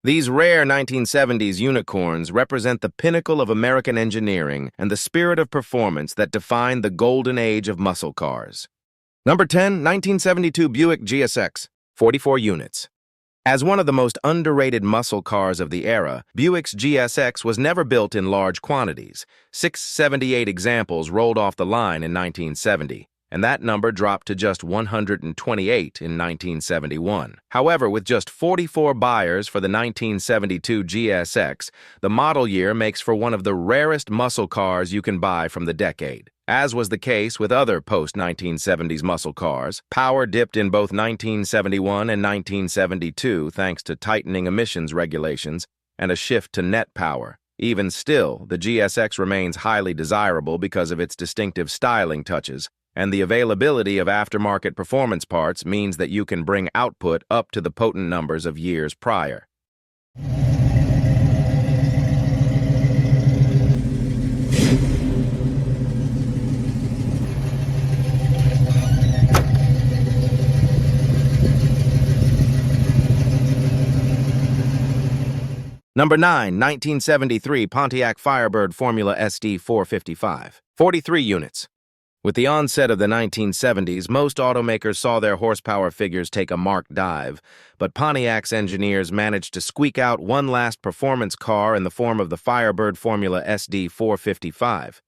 These rare 1970s unicorns represent the pinnacle of American engineering and the spirit of performance that defined the golden age of muscle cars. Number 10, 1972 Buick GSX, 44 units. As one of the most underrated muscle cars of the era, Buick's GSX was never built in large quantities. 678 examples rolled off the line in 1970, and that number dropped to just 128 in 1971. However, with just 44 buyers for the 1972 GSX, the model year makes for one of the rarest muscle cars you can buy from the decade. As was the case with other post-1970s muscle cars, power dipped in both 1971 and 1972 thanks to tightening emissions regulations and a shift to net power. Even still, the GSX remains highly desirable because of its distinctive styling touches, and the availability of aftermarket performance parts means that you can bring output up to the potent numbers of years prior. Number 9, 1973 Pontiac Firebird Formula SD 455, 43 units. With the onset of the 1970s, most automakers saw their horsepower figures take a marked dive, but Pontiac's engineers managed to squeak out one last performance car in the form of the Firebird Formula SD 455.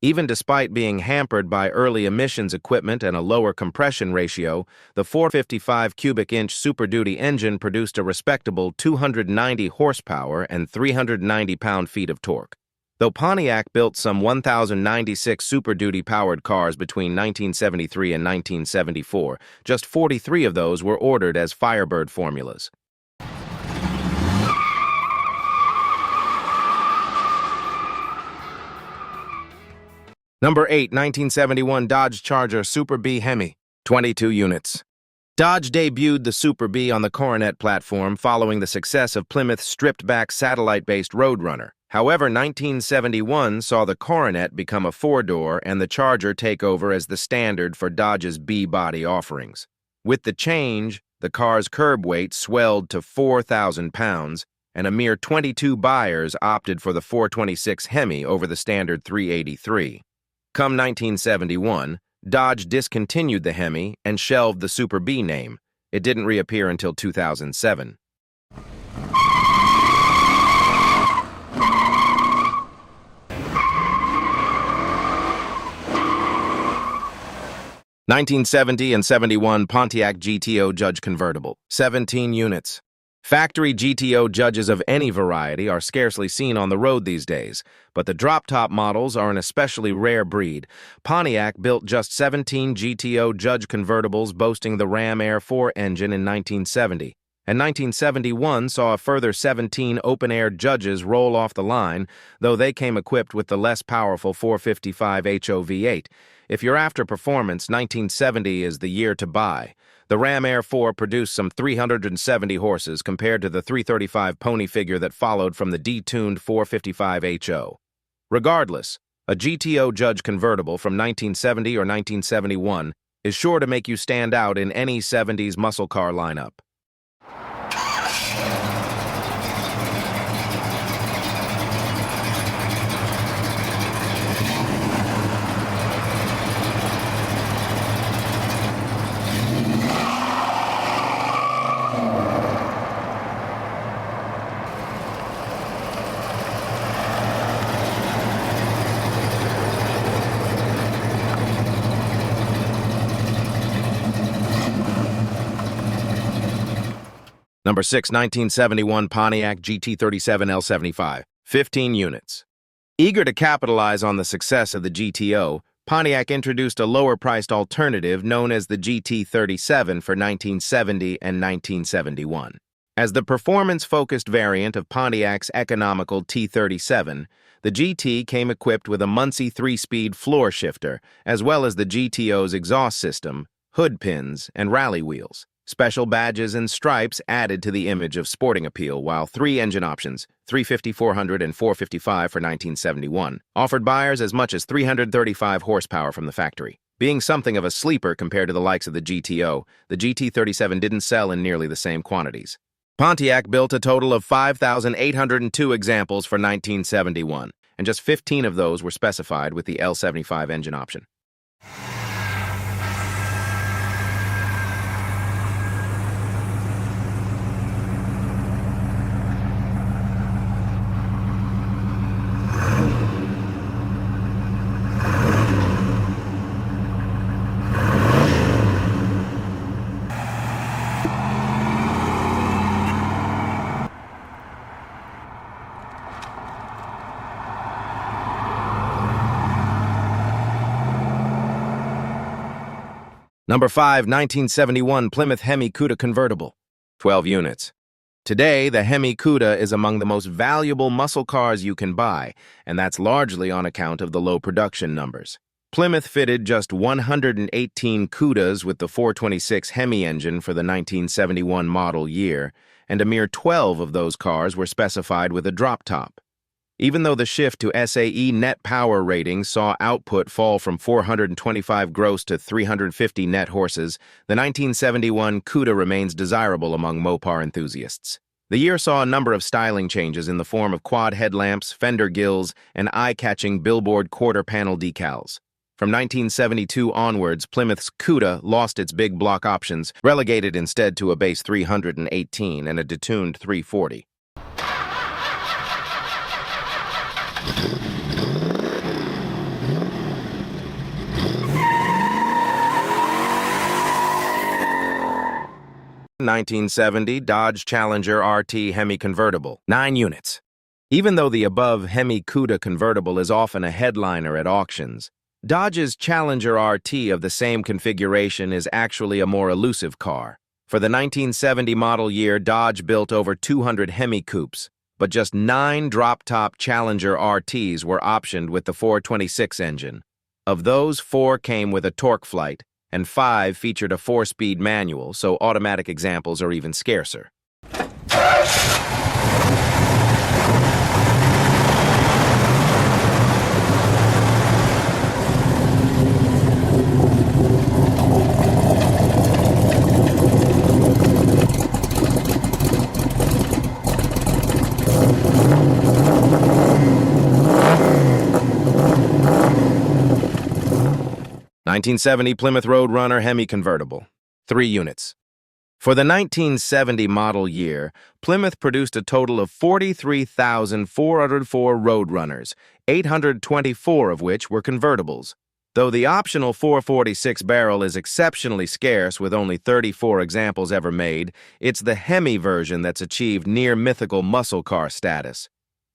Even despite being hampered by early emissions equipment and a lower compression ratio, the 455 cubic inch Super Duty engine produced a respectable 290 horsepower and 390 pound-feet of torque. Though Pontiac built some 1,096 Super Duty powered cars between 1973 and 1974, just 43 of those were ordered as Firebird formulas. Number 8, 1971 Dodge Charger Super B Hemi, 22 units. Dodge debuted the Super B on the Coronet platform following the success of Plymouth's stripped-back satellite-based Roadrunner. However, 1971 saw the Coronet become a four-door and the Charger take over as the standard for Dodge's B-body offerings. With the change, the car's curb weight swelled to 4,000 pounds, and a mere 22 buyers opted for the 426 Hemi over the standard 383. Come 1971, Dodge discontinued the Hemi and shelved the Super B name. It didn't reappear until 2007. (1970 and 71 Pontiac GTO Judge Convertible, 17 units. Factory GTO Judges of any variety are scarcely seen on the road these days, but the drop-top models are an especially rare breed. Pontiac built just 17 GTO Judge Convertibles boasting the Ram Air 4 engine in 1970, and 1971 saw a further 17 open-air Judges roll off the line, though they came equipped with the less powerful 455 HO V8. If you're after performance, 1970 is the year to buy. The Ram Air 4 produced some 370 horses compared to the 335 pony figure that followed from the detuned 455 HO. Regardless, a GTO Judge Convertible from 1970 or 1971 is sure to make you stand out in any 70s muscle car lineup. Number 6, 1971 Pontiac GT-37 L75, 15 units. Eager to capitalize on the success of the GTO, Pontiac introduced a lower-priced alternative known as the GT-37 for 1970 and 1971. As the performance-focused variant of Pontiac's economical T-37, the GT came equipped with a Muncie 3-speed floor shifter, as well as the GTO's exhaust system, hood pins, and rally wheels. Special badges and stripes added to the image of sporting appeal, while 3 engine options, 350, 400, and 455 for 1971, offered buyers as much as 335 horsepower from the factory. Being something of a sleeper compared to the likes of the GTO, the GT-37 didn't sell in nearly the same quantities. Pontiac built a total of 5,802 examples for 1971, and just 15 of those were specified with the L75 engine option. Number 5, 1971 Plymouth Hemi Cuda Convertible, 12 units. Today, the Hemi Cuda is among the most valuable muscle cars you can buy, and that's largely on account of the low production numbers. Plymouth fitted just 118 Cudas with the 426 Hemi engine for the 1971 model year, and a mere 12 of those cars were specified with a drop top. Even though the shift to SAE net power ratings saw output fall from 425 gross to 350 net horses, the 1971 Cuda remains desirable among Mopar enthusiasts. The year saw a number of styling changes in the form of quad headlamps, fender gills, and eye-catching billboard quarter-panel decals. From 1972 onwards, Plymouth's Cuda lost its big block options, relegated instead to a base 318 and a detuned 340. (1970) Dodge Challenger RT Hemi Convertible, 9 units. Even though the above Hemi Cuda Convertible is often a headliner at auctions, Dodge's Challenger RT of the same configuration is actually a more elusive car. For the 1970 model year, Dodge built over 200 Hemi coupes, but just 9 drop-top Challenger RTs were optioned with the 426 engine. Of those, 4 came with a torque flight, and 5 featured a 4-speed manual, so automatic examples are even scarcer. (1970) Plymouth Roadrunner Hemi Convertible, 3 units. For the 1970 model year, Plymouth produced a total of 43,404 Roadrunners, 824 of which were convertibles. Though the optional 446 barrel is exceptionally scarce with only 34 examples ever made, it's the Hemi version that's achieved near-mythical muscle car status.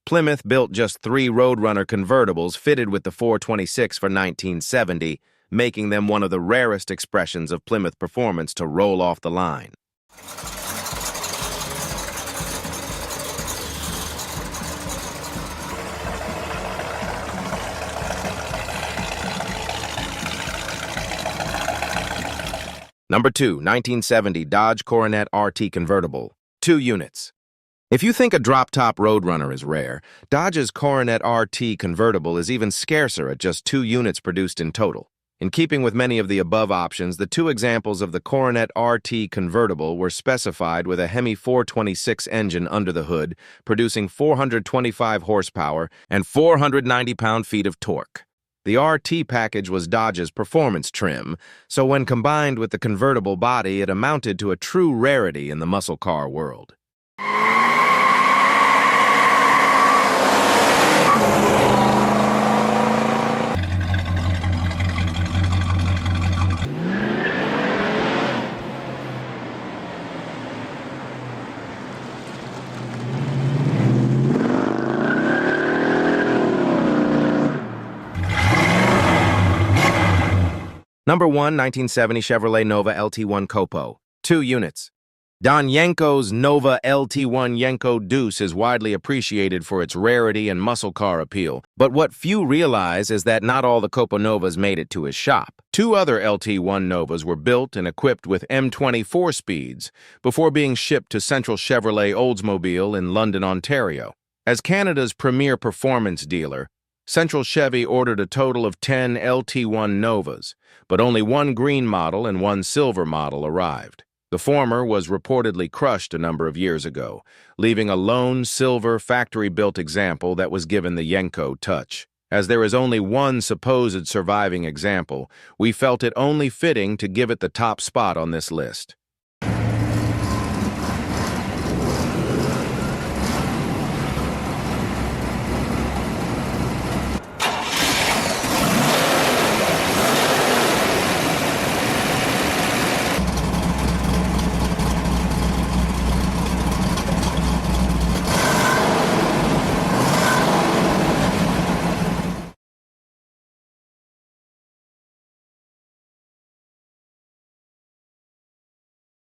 Plymouth built just 3 Roadrunner convertibles fitted with the 426 for 1970, making them one of the rarest expressions of Plymouth performance to roll off the line. Number 2, 1970 Dodge Coronet RT Convertible, 2 units. If you think a drop-top Roadrunner is rare, Dodge's Coronet RT Convertible is even scarcer at just 2 units produced in total. In keeping with many of the above options, the 2 examples of the Coronet RT Convertible were specified with a Hemi 426 engine under the hood, producing 425 horsepower and 490 pound-feet of torque. The RT package was Dodge's performance trim, so when combined with the convertible body, it amounted to a true rarity in the muscle car world. Number 1, 1970 Chevrolet Nova LT1 COPO, 2 units. Don Yenko's Nova LT1 Yenko Deuce is widely appreciated for its rarity and muscle car appeal, but what few realize is that not all the COPO Novas made it to his shop. 2 other LT1 Novas were built and equipped with M24 speeds before being shipped to Central Chevrolet Oldsmobile in London, Ontario. As Canada's premier performance dealer, Central Chevy ordered a total of 10 LT1 Novas, but only 1 green model and 1 silver model arrived. The former was reportedly crushed a number of years ago, leaving a lone silver factory-built example that was given the Yenko touch. As there is only one supposed surviving example, we felt it only fitting to give it the top spot on this list.